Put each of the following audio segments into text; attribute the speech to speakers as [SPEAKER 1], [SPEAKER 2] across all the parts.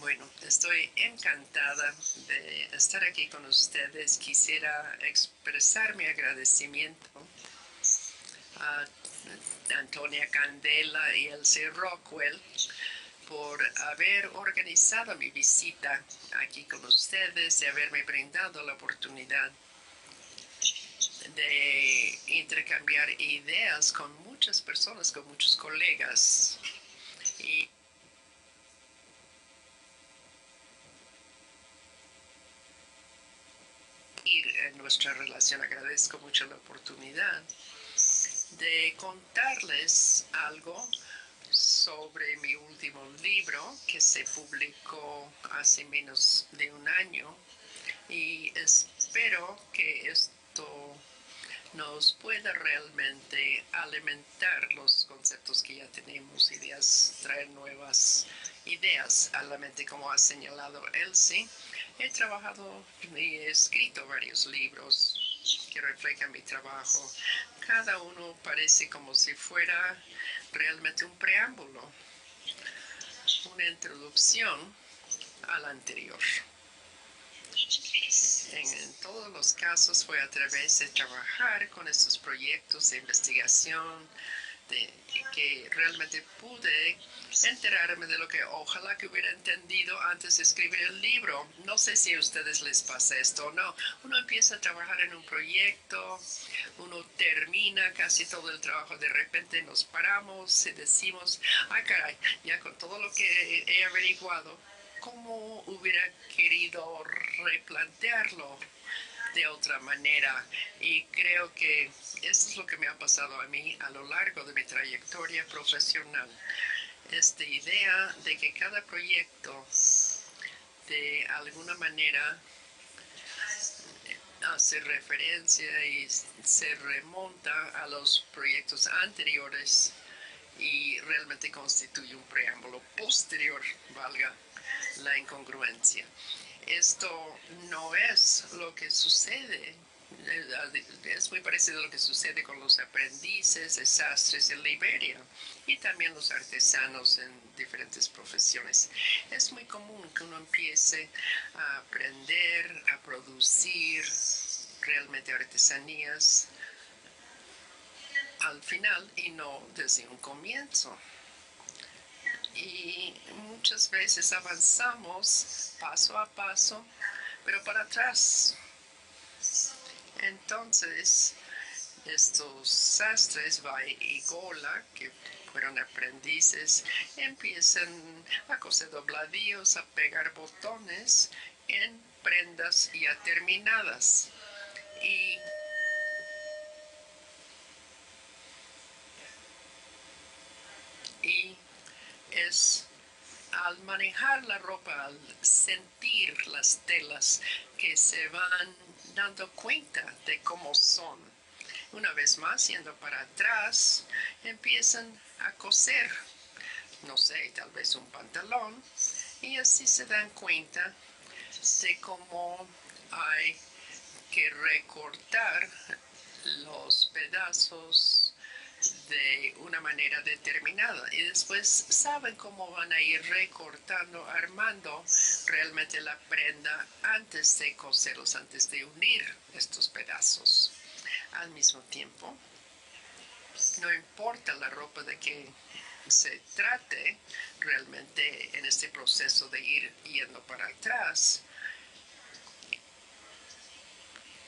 [SPEAKER 1] Bueno, estoy encantada de estar aquí con ustedes. Quisiera expresar mi agradecimiento a Antonia Candela y Elsie Rockwell por haber organizado mi visita aquí con ustedes y haberme brindado la oportunidad de intercambiar ideas con muchas personas, con muchos colegas. Y en nuestra relación agradezco mucho la oportunidad de contarles algo sobre mi último libro que se publicó hace menos de un año y espero que esto nos pueda realmente alimentar los conceptos que ya tenemos, ideas, traer nuevas ideas a la mente, como ha señalado Elsie. He trabajado y he escrito varios libros que reflejan mi trabajo. Cada uno parece como si fuera realmente un preámbulo, una introducción al anterior. En todos los casos fue a través de trabajar con estos proyectos de investigación que realmente pude enterarme de lo que ojalá que hubiera entendido antes de escribir el libro. No sé si a ustedes les pasa esto o no. Uno empieza a trabajar en un proyecto, uno termina casi todo el trabajo, de repente nos paramos y decimos, ay caray, ya con todo lo que he averiguado, ¿cómo hubiera querido replantearlo de otra manera? Y creo que eso es lo que me ha pasado a mí a lo largo de mi trayectoria profesional. Esta idea de que cada proyecto de alguna manera hace referencia y se remonta a los proyectos anteriores y realmente constituye un preámbulo posterior, valga la incongruencia. Esto no es lo que sucede, es muy parecido a lo que sucede con los aprendices de sastres en Liberia y también los artesanos en diferentes profesiones. Es muy común que uno empiece a aprender, a producir realmente artesanías al final y no desde un comienzo. Y muchas veces avanzamos paso a paso, pero para atrás. Entonces, estos sastres, Vai y Gola, que fueron aprendices, empiezan a coser dobladillos, a pegar botones en prendas ya terminadas. Y es al manejar la ropa, al sentir las telas, que se van dando cuenta de cómo son. Una vez más, yendo para atrás, empiezan a coser, no sé, tal vez un pantalón, y así se dan cuenta de cómo hay que recortar los pedazos de una manera determinada y después saben cómo van a ir recortando, armando realmente la prenda antes de coserlos, antes de unir estos pedazos. Al mismo tiempo, no importa la ropa de que se trate, realmente en este proceso de ir yendo para atrás,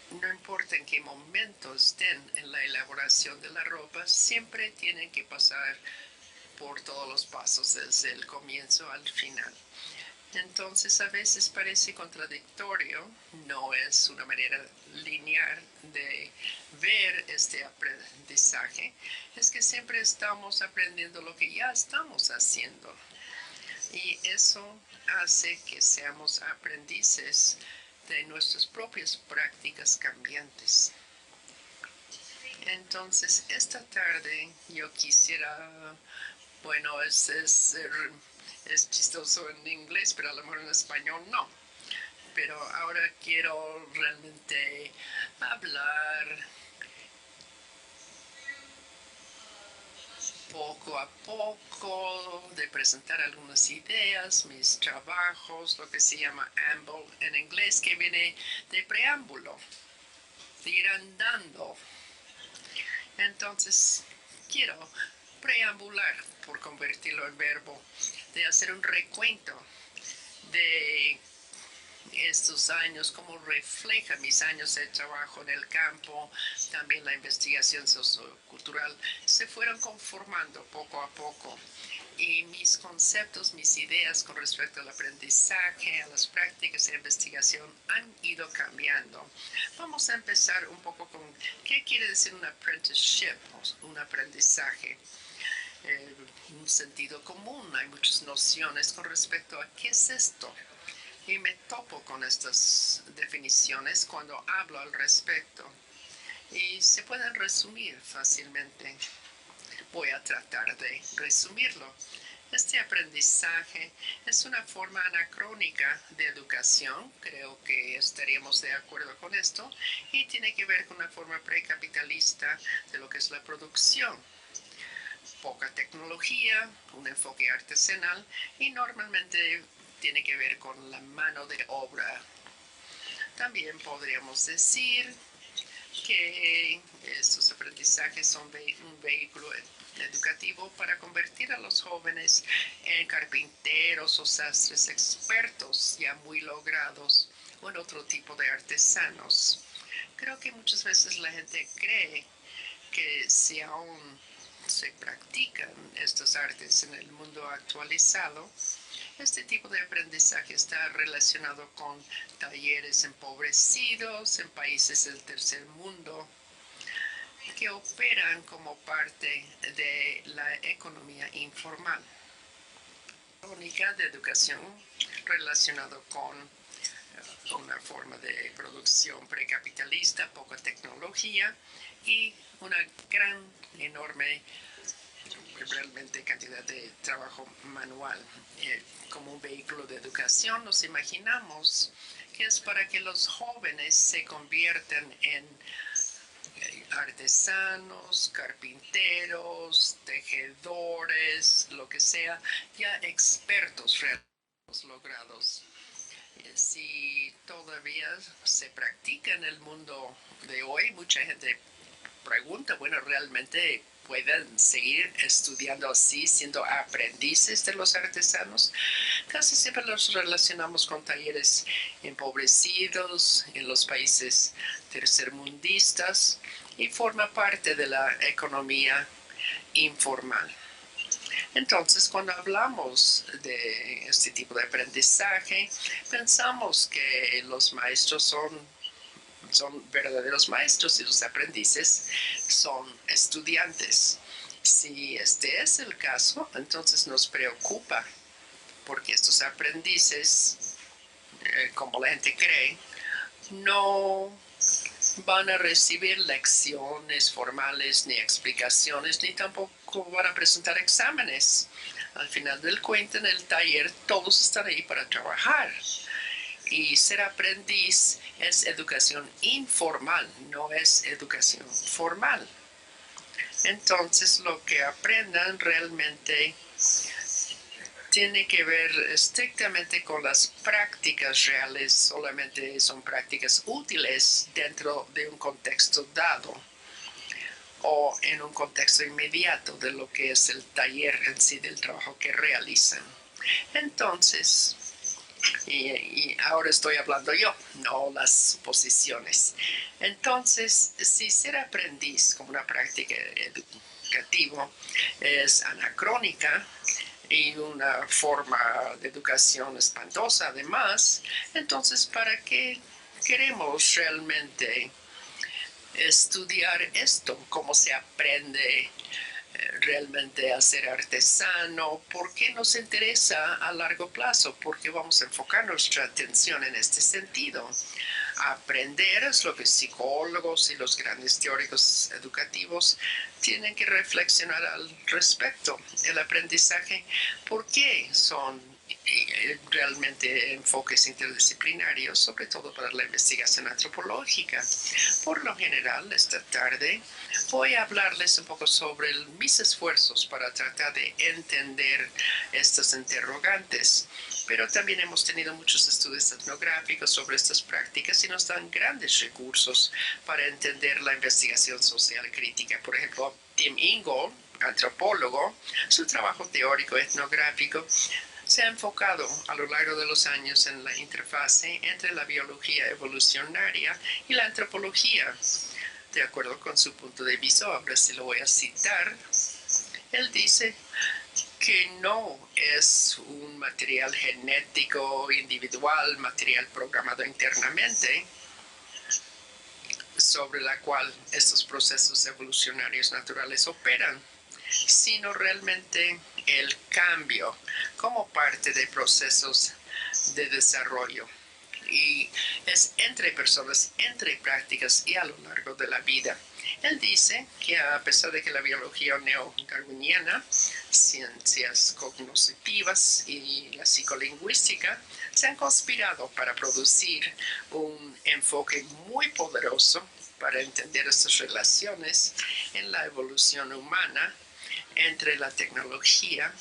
[SPEAKER 1] no importa en qué momento estén en la elaboración de la ropa, siempre tienen que pasar por todos los pasos desde el comienzo al final. Entonces a veces parece contradictorio, no es una manera lineal de ver este aprendizaje, es que siempre estamos aprendiendo lo que ya estamos haciendo. Y eso hace que seamos aprendices de nuestras propias prácticas cambiantes. Entonces, esta tarde yo quisiera, bueno, es chistoso en inglés, pero a lo mejor en español no. Pero ahora quiero realmente hablar poco a poco, de presentar algunas ideas, mis trabajos, lo que se llama amble en inglés, que viene de preámbulo, de ir andando. Entonces, quiero preambular, por convertirlo en verbo, de hacer un recuento de estos años, cómo refleja mis años de trabajo en el campo, también la investigación sociocultural, se fueron conformando poco a poco. Y mis conceptos, mis ideas con respecto al aprendizaje, a las prácticas de investigación han ido cambiando. Vamos a empezar un poco con qué quiere decir un apprenticeship, un aprendizaje. Un sentido común, hay muchas nociones con respecto a qué es esto. Y me topo con estas definiciones cuando hablo al respecto. Y se pueden resumir fácilmente. Voy a tratar de resumirlo. Este aprendizaje es una forma anacrónica de educación, creo que estaríamos de acuerdo con esto, y tiene que ver con una forma precapitalista de lo que es la producción. Poca tecnología, un enfoque artesanal y normalmente tiene que ver con la mano de obra. También podríamos decir que estos aprendizajes son un vehículo educativo para convertir a los jóvenes en carpinteros o sastres expertos ya muy logrados o en otro tipo de artesanos. Creo que muchas veces la gente cree que si aún se practican estas artes en el mundo actualizado, este tipo de aprendizaje está relacionado con talleres empobrecidos en países del tercer mundo que operan como parte de la economía informal. Única de educación relacionado con una forma de producción precapitalista, poca tecnología y una gran, enorme realmente cantidad de trabajo manual. Como un vehículo de educación nos imaginamos que es para que los jóvenes se conviertan en artesanos, carpinteros, tejedores, lo que sea, ya expertos logrados. Si todavía se practica en el mundo de hoy, mucha gente pregunta, bueno, ¿realmente pueden seguir estudiando así, siendo aprendices de los artesanos? Casi siempre los relacionamos con talleres empobrecidos en los países tercermundistas y forma parte de la economía informal. Entonces, cuando hablamos de este tipo de aprendizaje, pensamos que los maestros son verdaderos maestros y los aprendices son estudiantes. Si este es el caso, entonces nos preocupa porque estos aprendices, como la gente cree, no van a recibir lecciones formales ni explicaciones, ni tampoco van a presentar exámenes. Al final del cuento, en el taller, todos están ahí para trabajar. Y ser aprendiz es educación informal, no es educación formal. Entonces, lo que aprendan realmente tiene que ver estrictamente con las prácticas reales, solamente son prácticas útiles dentro de un contexto dado o en un contexto inmediato de lo que es el taller en sí, del trabajo que realizan. Entonces, y ahora estoy hablando yo, no las suposiciones. Entonces, si ser aprendiz como una práctica educativa es anacrónica y una forma de educación espantosa además, entonces, ¿para qué queremos realmente estudiar esto? ¿Cómo se aprende realmente a ser artesano? ¿Por qué nos interesa a largo plazo? ¿Por qué vamos a enfocar nuestra atención en este sentido? Aprender es lo que psicólogos y los grandes teóricos educativos tienen que reflexionar al respecto. El aprendizaje, ¿por qué son realmente enfoques interdisciplinarios, sobre todo para la investigación antropológica. Por lo general, esta tarde voy a hablarles un poco sobre mis esfuerzos para tratar de entender estos interrogantes, pero también hemos tenido muchos estudios etnográficos sobre estas prácticas y nos dan grandes recursos para entender la investigación social crítica. Por ejemplo, Tim Ingold, antropólogo, su trabajo teórico etnográfico se ha enfocado a lo largo de los años en la interfase entre la biología evolucionaria y la antropología. De acuerdo con su punto de vista, ahora sí lo voy a citar, él dice que no es un material genético individual, material programado internamente, sobre la cual estos procesos evolucionarios naturales operan, sino realmente el cambio como parte de procesos de desarrollo. Y es entre personas, entre prácticas y a lo largo de la vida. Él dice que a pesar de que la biología neodarwiniana, ciencias cognitivas y la psicolingüística se han conspirado para producir un enfoque muy poderoso para entender estas relaciones en la evolución humana entre la tecnología,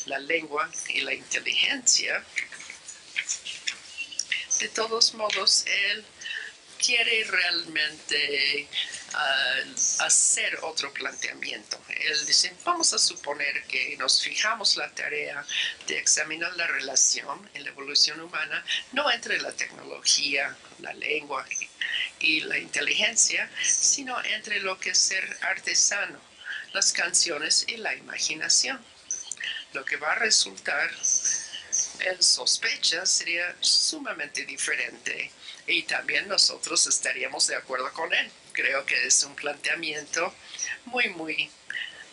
[SPEAKER 1] la lengua y la inteligencia. De todos modos, él quiere realmente hacer otro planteamiento. Él dice, vamos a suponer que nos fijamos la tarea de examinar la relación en la evolución humana, no entre la tecnología, la lengua y la inteligencia, sino entre lo que es ser artesano, las canciones y la imaginación. Lo que va a resultar, él sospecha, sería sumamente diferente y también nosotros estaríamos de acuerdo con él. Creo que es un planteamiento muy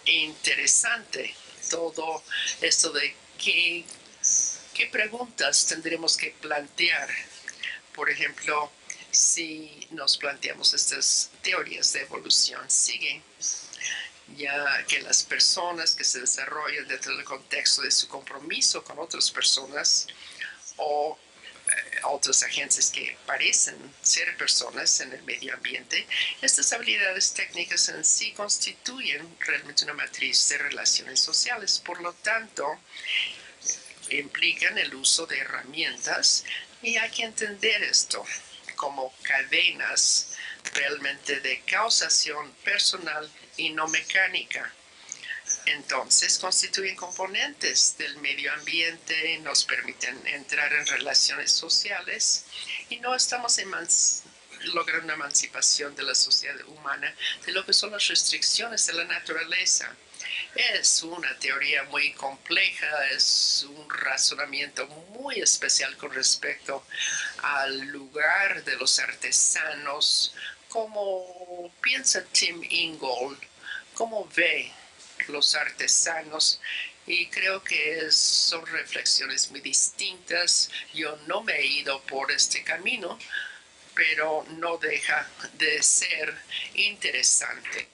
[SPEAKER 1] interesante. Todo esto de qué preguntas tendremos que plantear. Por ejemplo, si nos planteamos estas teorías de evolución, sigue ya que las personas que se desarrollan dentro del contexto de su compromiso con otras personas o otros agentes que parecen ser personas en el medio ambiente, estas habilidades técnicas en sí constituyen realmente una matriz de relaciones sociales. Por lo tanto, implican el uso de herramientas y hay que entender esto como cadenas realmente de causación personal y no mecánica. Entonces constituyen componentes del medio ambiente, nos permiten entrar en relaciones sociales y no estamos logrando una emancipación de la sociedad humana de lo que son las restricciones de la naturaleza. Es una teoría muy compleja, es un razonamiento muy especial con respecto al lugar de los artesanos, cómo piensa Tim Ingold, cómo ve los artesanos, y creo que son reflexiones muy distintas. Yo no me he ido por este camino, pero no deja de ser interesante.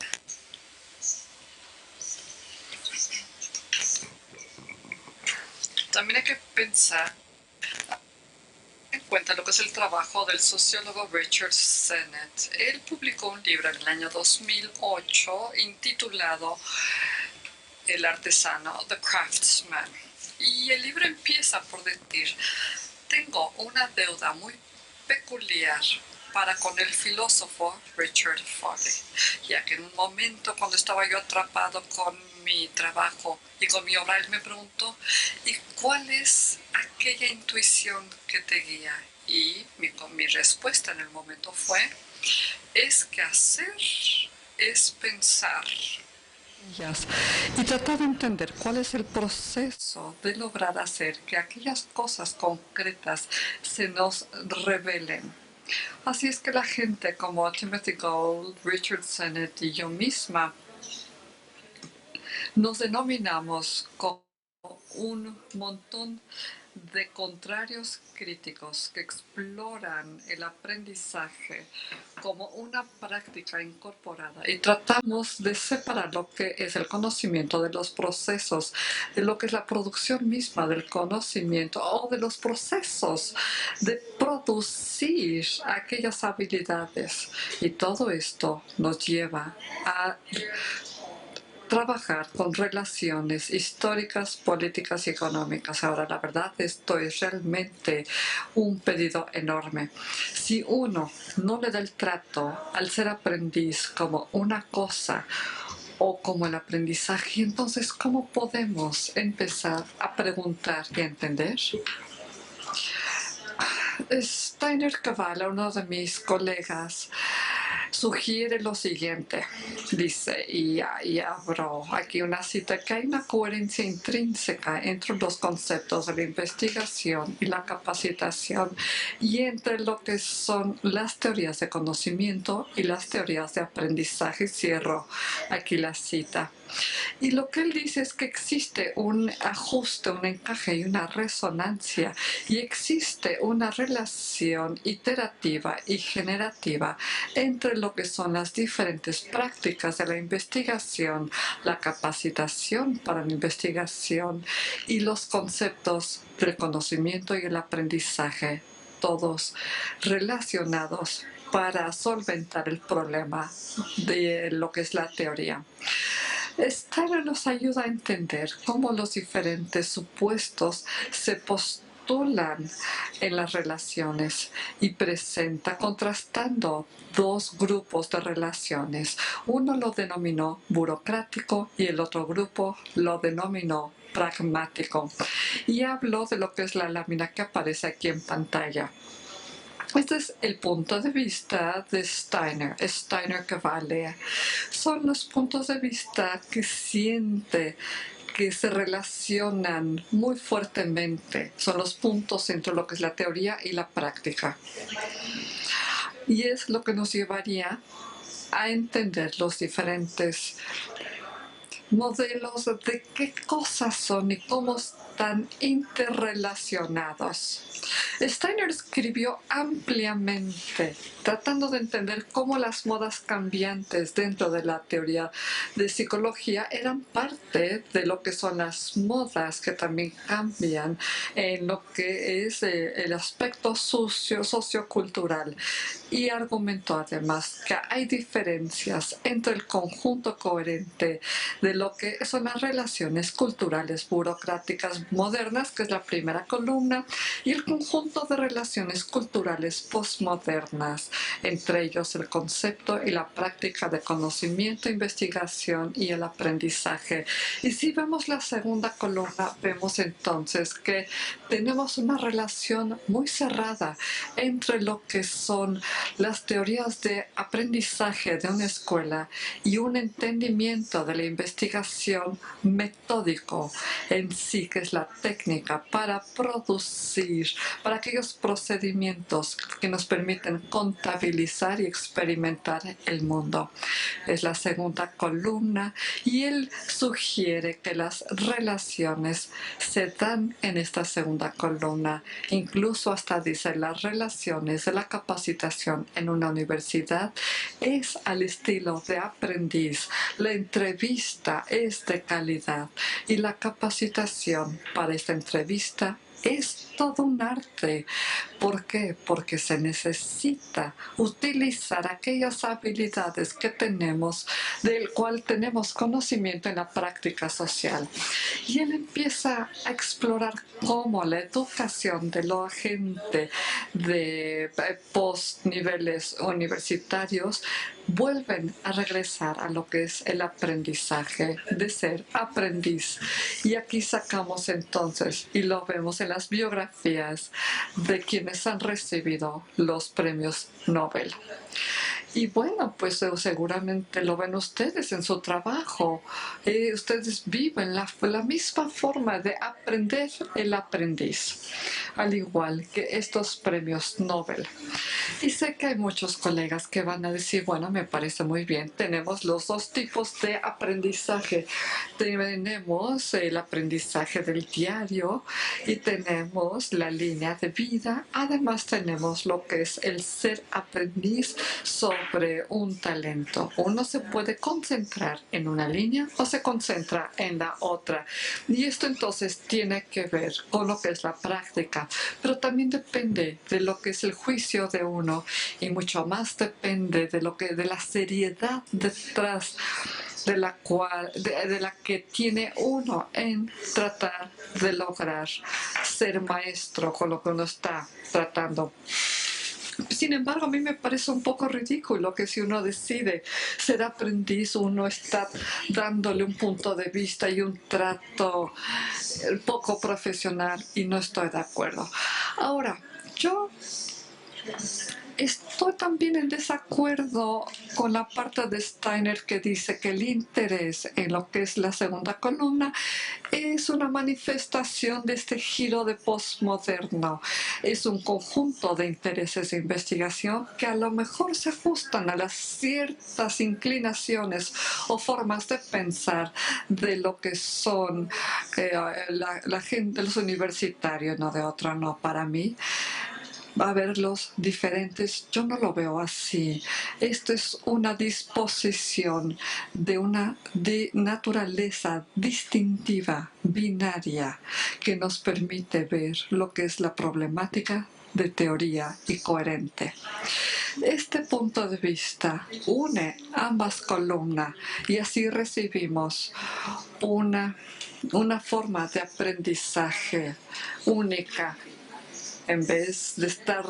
[SPEAKER 2] También hay que pensar en cuenta lo que es el trabajo del sociólogo Richard Sennett. Él publicó un libro en el año 2008 intitulado El artesano, The Craftsman. Y el libro empieza por decir, tengo una deuda muy peculiar para con el filósofo Richard Farley, ya que en un momento cuando estaba yo atrapado con mi trabajo y con mi obra, él me preguntó, ¿y cuál es aquella intuición que te guía? Y mi respuesta en el momento fue, es que hacer es pensar. Y tratar de entender cuál es el proceso de lograr hacer que aquellas cosas concretas se nos revelen. Así es que la gente como Timothy Gould, Richard Sennett y yo misma nos denominamos como un montón de contrarios críticos que exploran el aprendizaje como una práctica incorporada y tratamos de separar lo que es el conocimiento de los procesos, de lo que es la producción misma del conocimiento o de los procesos de producir aquellas habilidades. Y todo esto nos lleva a trabajar con relaciones históricas, políticas y económicas. Ahora, la verdad, esto es realmente un pedido enorme. Si uno no le da el trato al ser aprendiz como una cosa o como el aprendizaje, entonces, ¿cómo podemos empezar a preguntar y a entender? Steiner Cavallo, uno de mis colegas, sugiere lo siguiente, dice, y abro aquí una cita, que hay una coherencia intrínseca entre los conceptos de la investigación y la capacitación y entre lo que son las teorías de conocimiento y las teorías de aprendizaje. Cierro aquí la cita. Y lo que él dice es que existe un ajuste, un encaje y una resonancia, y existe una relación iterativa y generativa entre lo que son las diferentes prácticas de la investigación, la capacitación para la investigación y los conceptos del conocimiento y el aprendizaje, todos relacionados para solventar el problema de lo que es la teoría. Steiner nos ayuda a entender cómo los diferentes supuestos se postulan en las relaciones y presenta contrastando dos grupos de relaciones. Uno lo denominó burocrático y el otro grupo lo denominó pragmático. Y habló de lo que es la lámina que aparece aquí en pantalla. Este es el punto de vista de Steiner Cavallo. Son los puntos de vista que siente que se relacionan muy fuertemente. Son los puntos entre lo que es la teoría y la práctica. Y es lo que nos llevaría a entender los diferentes modelos de qué cosas son y cómo están interrelacionados. Steiner escribió ampliamente, tratando de entender cómo las modas cambiantes dentro de la teoría de psicología eran parte de lo que son las modas que también cambian en lo que es el aspecto sociocultural. Y argumentó además que hay diferencias entre el conjunto coherente de lo que son las relaciones culturales burocráticas modernas, que es la primera columna, y el conjunto de relaciones culturales postmodernas, entre ellos el concepto y la práctica de conocimiento, investigación y el aprendizaje. Y si vemos la segunda columna, vemos entonces que tenemos una relación muy cerrada entre lo que son las teorías de aprendizaje de una escuela y un entendimiento de la investigación metódico en sí, que es la técnica para producir, para aquellos procedimientos que nos permiten contabilizar y experimentar el mundo. Es la segunda columna y él sugiere que las relaciones se dan en esta segunda columna. Incluso hasta dice las relaciones de la capacitación en una universidad es al estilo de aprendiz. La entrevista es de calidad y la capacitación para esta entrevista es todo un arte. ¿Por qué? Porque se necesita utilizar aquellas habilidades que tenemos, del cual tenemos conocimiento en la práctica social. Y él empieza a explorar cómo la educación de la gente de post-niveles universitarios vuelven a regresar a lo que es el aprendizaje de ser aprendiz. Y aquí sacamos entonces, y lo vemos en las biografías de quienes han recibido los premios Nobel. Y bueno, pues seguramente lo ven ustedes en su trabajo. Ustedes viven la misma forma de aprender el aprendiz, al igual que estos premios Nobel. Y sé que hay muchos colegas que van a decir, bueno, me parece muy bien, tenemos los dos tipos de aprendizaje. Tenemos el aprendizaje del diario y tenemos la línea de vida. Además tenemos lo que es el ser aprendiz sobre un talento. Uno se puede concentrar en una línea o se concentra en la otra. Y esto entonces tiene que ver con lo que es la práctica, pero también depende de lo que es el juicio de uno y mucho más depende de la seriedad detrás de la que tiene uno en tratar de lograr ser maestro con lo que uno está tratando. Sin embargo, a mí me parece un poco ridículo que si uno decide ser aprendiz, uno está dándole un punto de vista y un trato poco profesional y no estoy de acuerdo. Ahora, yo estoy también en desacuerdo con la parte de Steiner que dice que el interés en lo que es la segunda columna es una manifestación de este giro de postmoderno. Es un conjunto de intereses de investigación que a lo mejor se ajustan a las ciertas inclinaciones o formas de pensar de lo que son la gente, los universitarios, no de otra, no para mí. Va a verlos diferentes. Yo no lo veo así. Esto es una disposición de una naturaleza distintiva, binaria, que nos permite ver lo que es la problemática de teoría y coherente. Este punto de vista une ambas columnas y así recibimos una forma de aprendizaje única. En vez de estar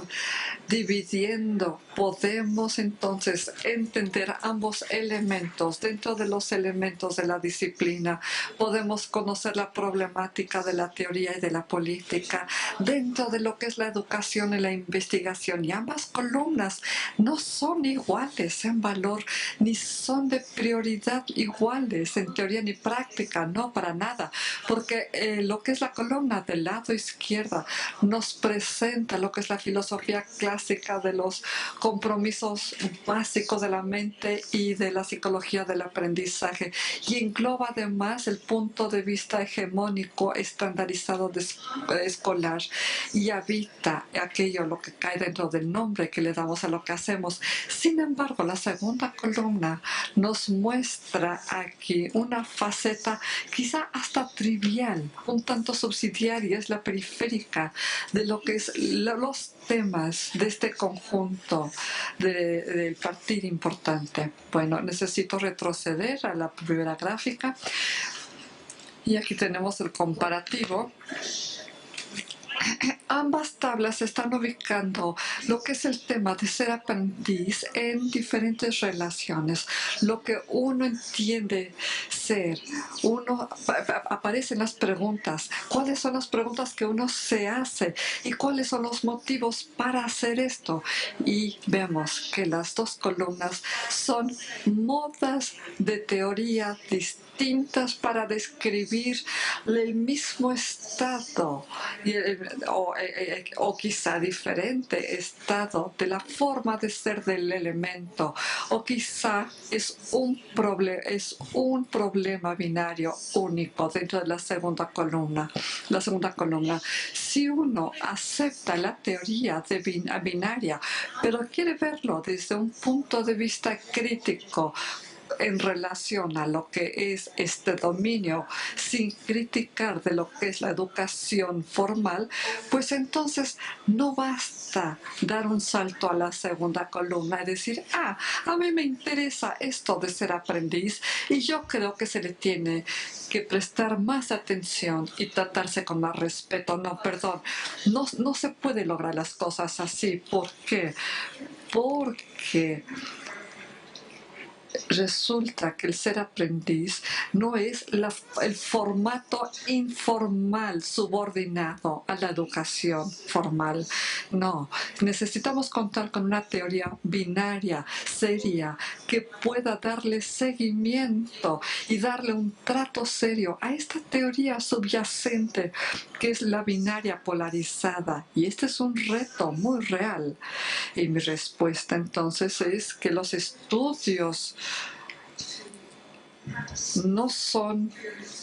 [SPEAKER 2] dividiendo, podemos entonces entender ambos elementos. Dentro de los elementos de la disciplina, podemos conocer la problemática de la teoría y de la política dentro de lo que es la educación y la investigación. Y ambas columnas no son iguales en valor, ni son de prioridad iguales en teoría ni práctica, no para nada, porque lo que es la columna del lado izquierdo nos presenta lo que es la filosofía clásica de los compromisos básicos de la mente y de la psicología del aprendizaje y engloba además el punto de vista hegemónico estandarizado escolar y habita aquello lo que cae dentro del nombre que le damos a lo que hacemos. Sin embargo, la segunda columna nos muestra aquí una faceta quizá hasta trivial, un tanto subsidiaria, es la periférica de lo que es los temas de este conjunto del partir importante. Bueno, necesito retroceder a la primera gráfica y aquí tenemos el comparativo. Ambas tablas están ubicando lo que es el tema de ser aprendiz en diferentes relaciones. Lo que uno entiende ser, aparecen las preguntas. ¿Cuáles son las preguntas que uno se hace? ¿Y cuáles son los motivos para hacer esto? Y vemos que las dos columnas son modas de teoría distintas para describir el mismo estado o quizá diferente estado de la forma de ser del elemento, o quizá es un problema binario único dentro de la segunda columna. Si uno acepta la teoría de binaria, pero quiere verlo desde un punto de vista crítico, en relación a lo que es este dominio, sin criticar de lo que es la educación formal, pues entonces no basta dar un salto a la segunda columna y decir, a mí me interesa esto de ser aprendiz y yo creo que se le tiene que prestar más atención y tratarse con más respeto. No, perdón, no se puede lograr las cosas así. ¿Por qué? Porque resulta que el ser aprendiz no es el formato informal subordinado a la educación formal. No, necesitamos contar con una teoría binaria, seria, que pueda darle seguimiento y darle un trato serio a esta teoría subyacente que es la binaria polarizada. Y este es un reto muy real. Y mi respuesta entonces es que los estudios no son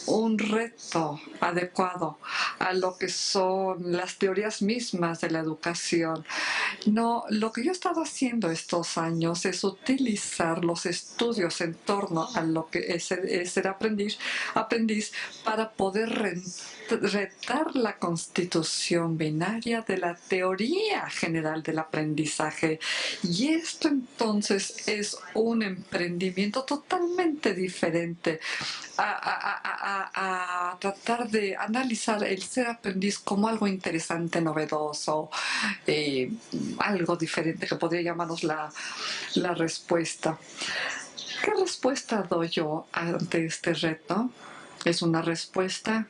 [SPEAKER 2] un reto adecuado a lo que son las teorías mismas de la educación. No, lo que yo he estado haciendo estos años es utilizar los estudios en torno a lo que es ser aprendiz para poder retar la constitución binaria de la teoría general del aprendizaje. Y esto entonces es un emprendimiento totalmente diferente a tratar de analizar el ser aprendiz como algo interesante, novedoso, algo diferente que podría llamarnos la respuesta. ¿Qué respuesta doy yo ante este reto? Es una respuesta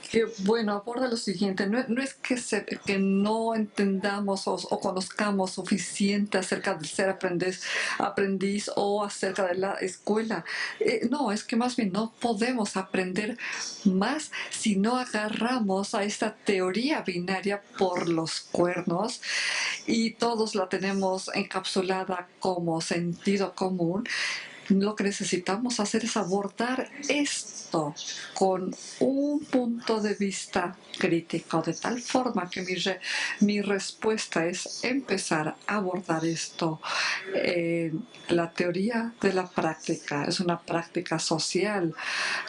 [SPEAKER 2] que, bueno, aborda lo siguiente. No es que no entendamos o conozcamos suficiente acerca del ser aprendiz o acerca de la escuela. No, es que más bien no podemos aprender más si no agarramos a esta teoría binaria por los cuernos y todos la tenemos encapsulada como sentido común. Lo que necesitamos hacer es abordar esto con un punto de vista crítico, de tal forma que mi respuesta es empezar a abordar esto. La teoría de la práctica es una práctica social,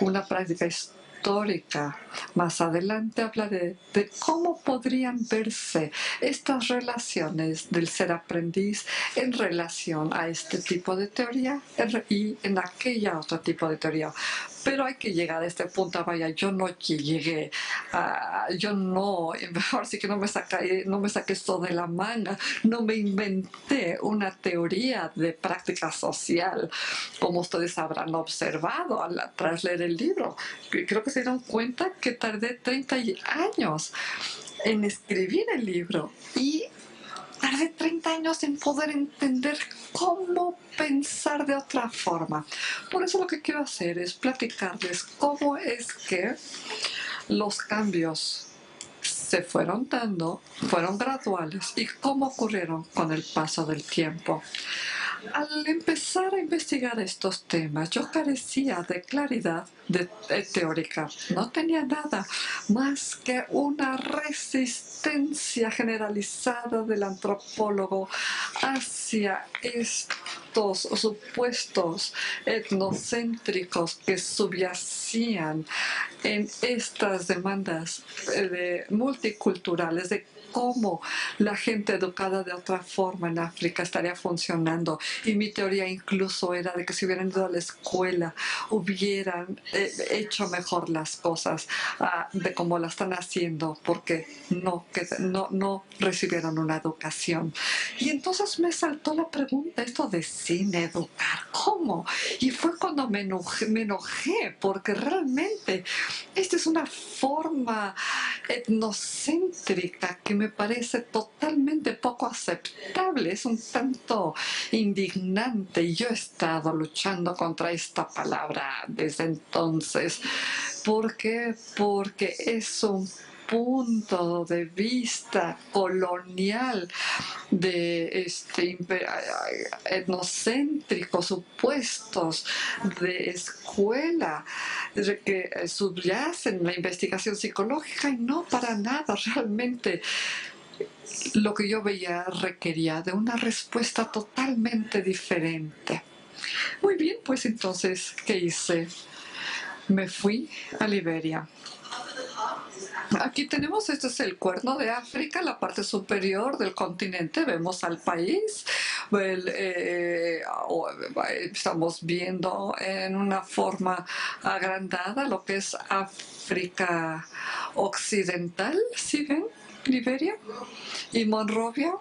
[SPEAKER 2] una práctica histórica. Más adelante hablaré de cómo podrían verse estas relaciones del ser aprendiz en relación a este tipo de teoría y en aquella otro tipo de teoría. Pero hay que llegar a este punto. Vaya, yo no llegué, yo no, mejor sí que no me saqué esto de la manga, no me inventé una teoría de práctica social, como ustedes habrán observado tras leer el libro. Creo que se dieron cuenta que tardé 30 años en escribir el libro y tardé 30 años en poder entender cómo pensar de otra forma. Por eso lo que quiero hacer es platicarles cómo es que los cambios se fueron dando, fueron graduales y cómo ocurrieron con el paso del tiempo. Al empezar a investigar estos temas, yo carecía de claridad teórica. No tenía nada más que una resistencia generalizada del antropólogo hacia estos supuestos etnocéntricos que subyacían en estas demandas multiculturales de cómo la gente educada de otra forma en África estaría funcionando. Y mi teoría incluso era de que si hubieran ido a la escuela, hubieran hecho mejor las cosas de cómo la están haciendo, porque no recibieron una educación. Y entonces me saltó la pregunta, esto de sin educar, ¿cómo? Y fue cuando me enojé, porque realmente esta es una forma etnocéntrica que me parece totalmente poco aceptable, es un tanto indignante y yo he estado luchando contra esta palabra desde entonces. ¿Por qué? Porque es un punto de vista colonial de etnocéntricos supuestos de escuela que subyacen la investigación psicológica y no para nada. Realmente lo que yo veía requería de una respuesta totalmente diferente. Muy bien, pues entonces, ¿qué hice? Me fui a Liberia. Aquí tenemos, este es el cuerno de África, la parte superior del continente, vemos al país, estamos viendo en una forma agrandada lo que es África Occidental, ¿sí ven? Liberia y Monrovia.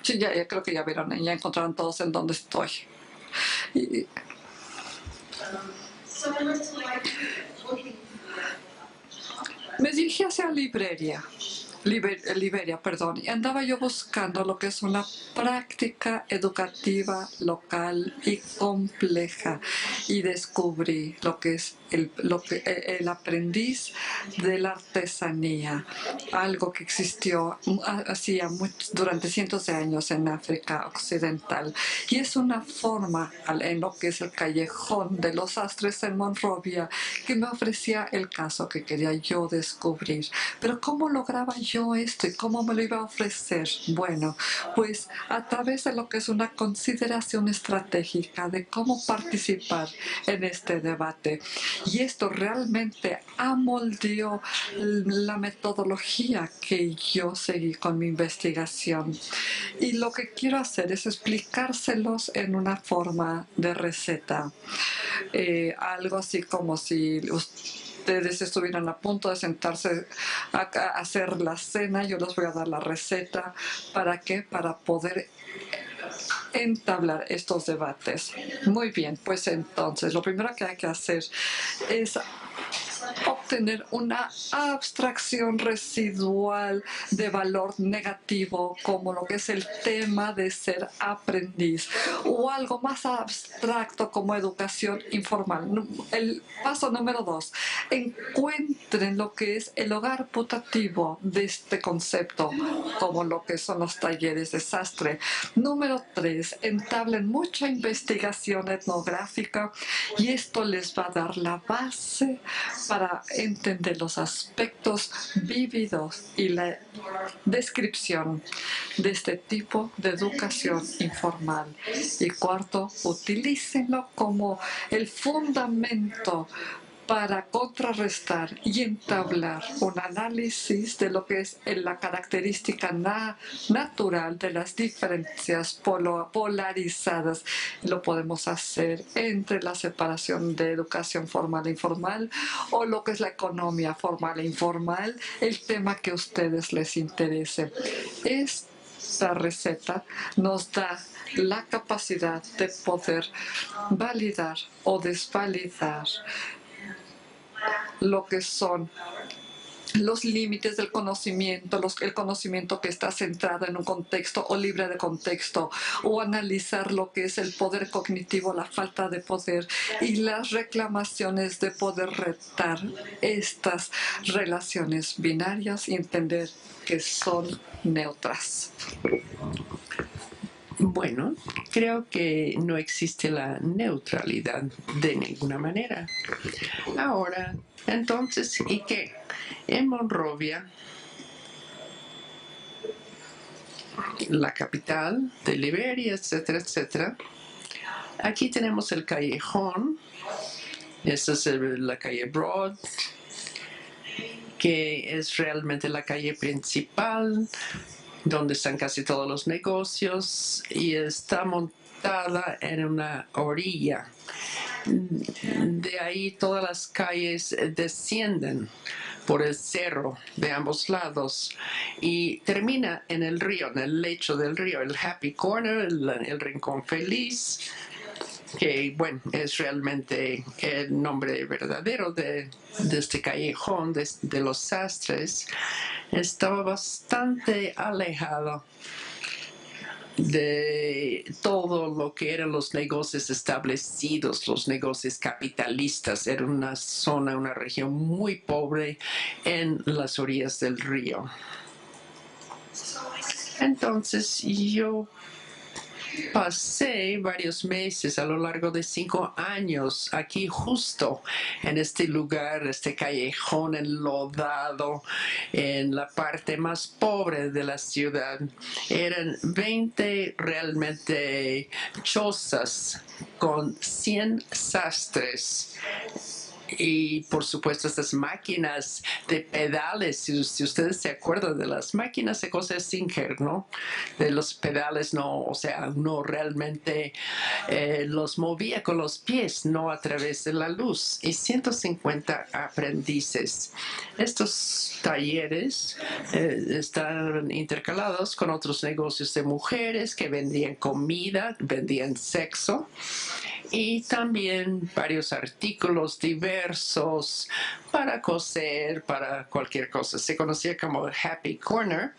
[SPEAKER 2] Sí, ya creo que ya vieron, ya encontraron todos en dónde estoy. Me dirigí hacia Liberia, y andaba yo buscando lo que es una práctica educativa local y compleja. y descubrí lo que es el aprendiz de la artesanía, algo que existió durante cientos de años en África Occidental. Y es una forma en lo que es el callejón de los sastres en Monrovia que me ofrecía el caso que quería yo descubrir. Pero ¿cómo lograba yo esto y cómo me lo iba a ofrecer? Bueno, pues a través de lo que es una consideración estratégica de cómo participar en este debate. Y esto realmente amoldeó la metodología que yo seguí con mi investigación. Y lo que quiero hacer es explicárselos en una forma de receta. Algo así como si ustedes estuvieran a punto de sentarse a hacer la cena, yo les voy a dar la receta. ¿Para qué? Para poder entablar estos debates. Muy bien, pues entonces lo primero que hay que hacer es obtener una abstracción residual de valor negativo como lo que es el tema de ser aprendiz o algo más abstracto como educación informal. El paso número 2, encuentren lo que es el hogar putativo de este concepto como lo que son los talleres de sastre. Número 3, entablen mucha investigación etnográfica y esto les va a dar la base para entender los aspectos vívidos y la descripción de este tipo de educación informal. Y cuarto, utilícenlo como el fundamento para contrarrestar y entablar un análisis de lo que es la característica natural de las diferencias polarizadas. Lo podemos hacer entre la separación de educación formal e informal o lo que es la economía formal e informal, el tema que a ustedes les interese. Esta receta nos da la capacidad de poder validar o desvalidar lo que son los límites del conocimiento, el conocimiento que está centrado en un contexto o libre de contexto, o analizar lo que es el poder cognitivo, la falta de poder y las reclamaciones de poder retar estas relaciones binarias y entender que son neutras.
[SPEAKER 1] Bueno, creo que no existe la neutralidad de ninguna manera. Ahora, entonces, ¿y qué? En Monrovia, la capital de Liberia, etcétera, etcétera, aquí tenemos el callejón. Esta es la calle Broad, que es realmente la calle principal, donde están casi todos los negocios, y está montada en una orilla. De ahí todas las calles descienden por el cerro de ambos lados y termina en el río, en el lecho del río, el Happy Corner, el rincón feliz, que bueno, es realmente el nombre verdadero de este callejón de los sastres. Estaba bastante alejado de todo lo que eran los negocios establecidos, los negocios capitalistas. Era una zona, una región muy pobre en las orillas del río. Entonces yo pasé varios meses a lo largo de 5 años aquí justo en este lugar, este callejón enlodado en la parte más pobre de la ciudad. Eran 20 realmente chozas con 100 sastres. Y por supuesto estas máquinas de pedales, si ustedes se acuerdan de las máquinas de coser Singer, ¿no? De los pedales, no, o sea, no realmente los movía con los pies, no a través de la luz. Y 150 aprendices. Estos talleres están intercalados con otros negocios de mujeres que vendían comida, vendían sexo, y también varios artículos diversos para coser, para cualquier cosa. Se conocía como el Happy Corner,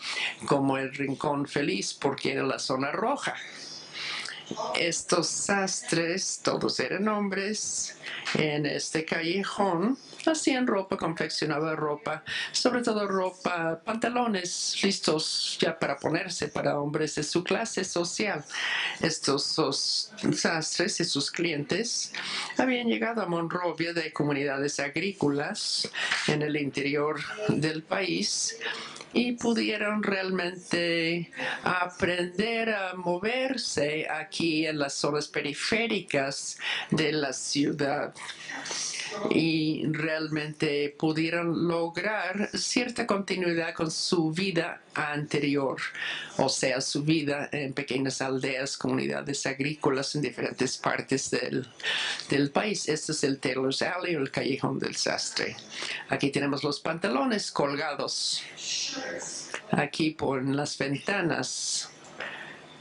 [SPEAKER 1] como el rincón feliz, porque era la zona roja. Estos sastres, todos eran hombres, en este callejón hacían ropa, confeccionaban ropa, sobre todo ropa, pantalones listos ya para ponerse para hombres de su clase social. Estos sastres y sus clientes habían llegado a Monrovia de comunidades agrícolas en el interior del país y pudieron realmente aprender a moverse aquí en las zonas periféricas de la ciudad y realmente pudieron lograr cierta continuidad con su vida anterior, o sea, su vida en pequeñas aldeas, comunidades agrícolas en diferentes partes del país. Este es el Taylor's Alley o el Callejón del Sastre. Aquí tenemos los pantalones colgados aquí por las ventanas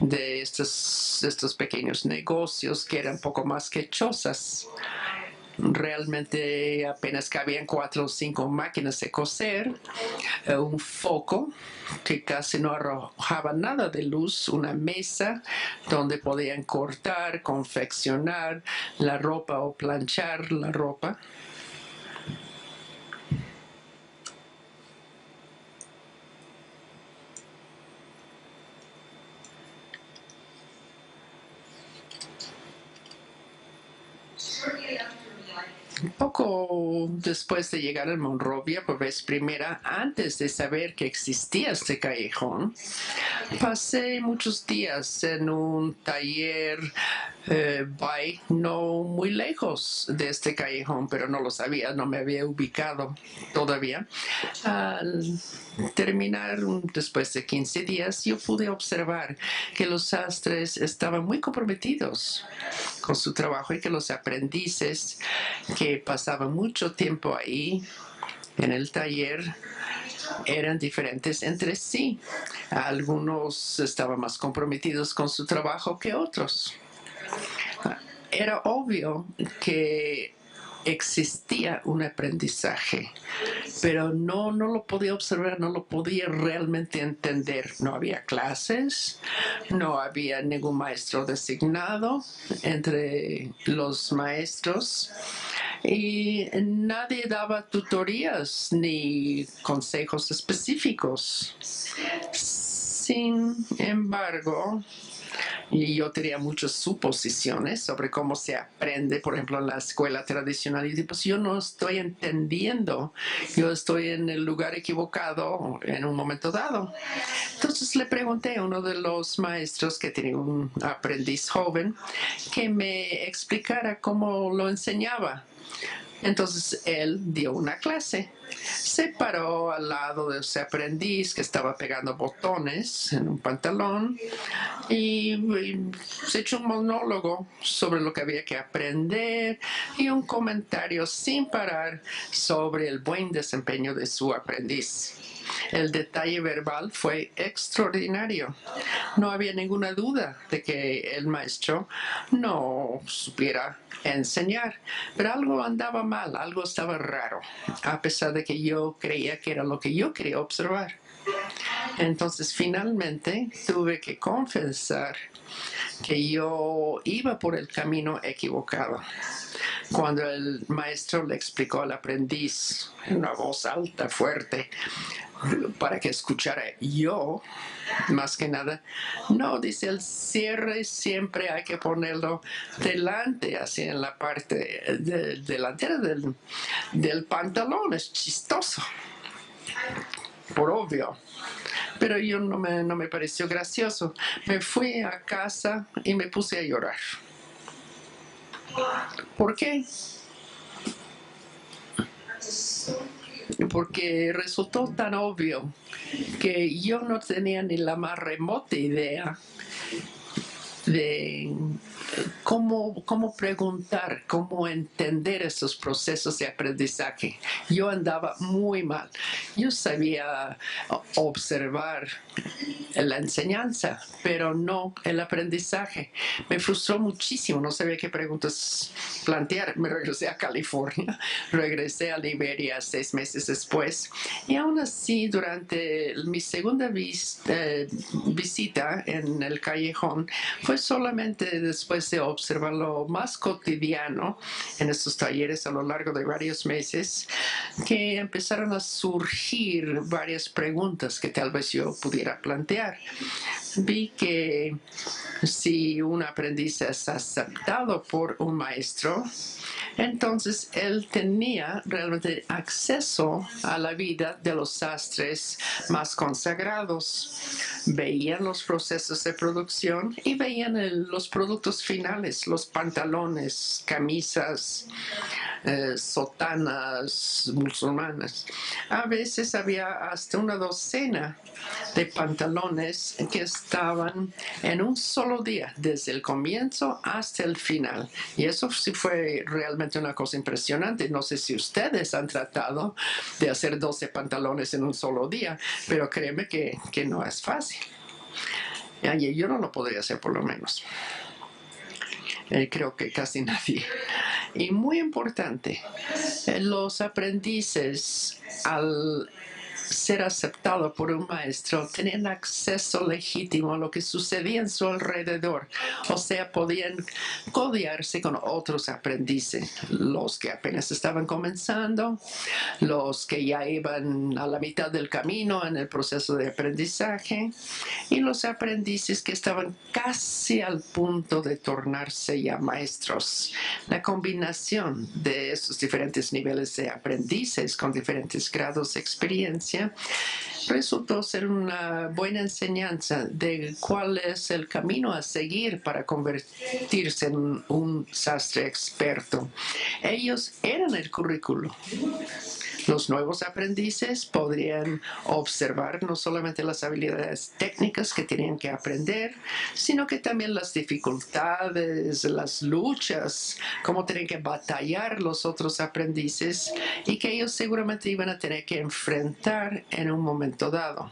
[SPEAKER 1] de estos pequeños negocios que eran poco más que chozas. Realmente apenas cabían 4 o 5 máquinas de coser, un foco que casi no arrojaba nada de luz, una mesa donde podían cortar, confeccionar la ropa o planchar la ropa. Poco después de llegar a Monrovia por vez primera, antes de saber que existía este callejón, pasé muchos días en un taller no muy lejos de este callejón, pero no lo sabía, no me había ubicado todavía. Al terminar, después de 15 días, yo pude observar que los sastres estaban muy comprometidos con su trabajo y que los aprendices que pasaban mucho tiempo ahí en el taller eran diferentes entre sí. Algunos estaban más comprometidos con su trabajo que otros. Era obvio que existía un aprendizaje, pero no lo podía observar, no lo podía realmente entender. No había clases, no había ningún maestro designado entre los maestros y nadie daba tutorías ni consejos específicos. Sin embargo, y yo tenía muchas suposiciones sobre cómo se aprende, por ejemplo, en la escuela tradicional. Y dije, pues yo no estoy entendiendo, yo estoy en el lugar equivocado en un momento dado. Entonces le pregunté a uno de los maestros que tenía un aprendiz joven que me explicara cómo lo enseñaba. Entonces él dio una clase. Se paró al lado de ese aprendiz que estaba pegando botones en un pantalón y se echó un monólogo sobre lo que había que aprender y un comentario sin parar sobre el buen desempeño de su aprendiz. El detalle verbal fue extraordinario. No había ninguna duda de que el maestro no supiera enseñar, pero algo andaba mal, algo estaba raro, a pesar de que yo creía que era lo que yo quería observar. Entonces finalmente tuve que confesar que yo iba por el camino equivocado. Cuando el maestro le explicó al aprendiz en una voz alta, fuerte, para que escuchara yo, más que nada, no, dice, el cierre siempre hay que ponerlo delante, así en la parte delantera del pantalón, es chistoso, por obvio. Pero yo no me pareció gracioso. Me fui a casa y me puse a llorar. ¿Por qué? Porque resultó tan obvio que yo no tenía ni la más remota idea de cómo preguntar, cómo entender esos procesos de aprendizaje. Yo andaba muy mal. Yo sabía observar la enseñanza, pero no el aprendizaje. Me frustró muchísimo, no sabía qué preguntas plantear. Me regresé a California, regresé a Liberia 6 meses después y aún así durante mi segunda visita en el callejón fue solamente después de observar lo más cotidiano en estos talleres a lo largo de varios meses que empezaron a surgir varias preguntas que tal vez yo pudiera plantear. Vi que si un aprendiz es aceptado por un maestro, entonces él tenía realmente acceso a la vida de los sastres más consagrados. Veían los procesos de producción y veían los productos finales, los pantalones, camisas, sotanas musulmanas. A veces había hasta una docena de pantalones que estaban en un solo día, desde el comienzo hasta el final. Y eso sí fue realmente una cosa impresionante. No sé si ustedes han tratado de hacer 12 pantalones en un solo día, pero créeme que no es fácil. Yo no lo podría hacer por lo menos. Creo que casi nadie. Y muy importante, los aprendices al ser aceptado por un maestro tenían acceso legítimo a lo que sucedía en su alrededor. O sea, podían codearse con otros aprendices, los que apenas estaban comenzando, los que ya iban a la mitad del camino en el proceso de aprendizaje y los aprendices que estaban casi al punto de tornarse ya maestros. La combinación de esos diferentes niveles de aprendices con diferentes grados de experiencia resultó ser una buena enseñanza de cuál es el camino a seguir para convertirse en un sastre experto. Ellos eran el currículo. Los nuevos aprendices podrían observar no solamente las habilidades técnicas que tenían que aprender, sino que también las dificultades, las luchas, cómo tenían que batallar los otros aprendices y que ellos seguramente iban a tener que enfrentar en un momento dado.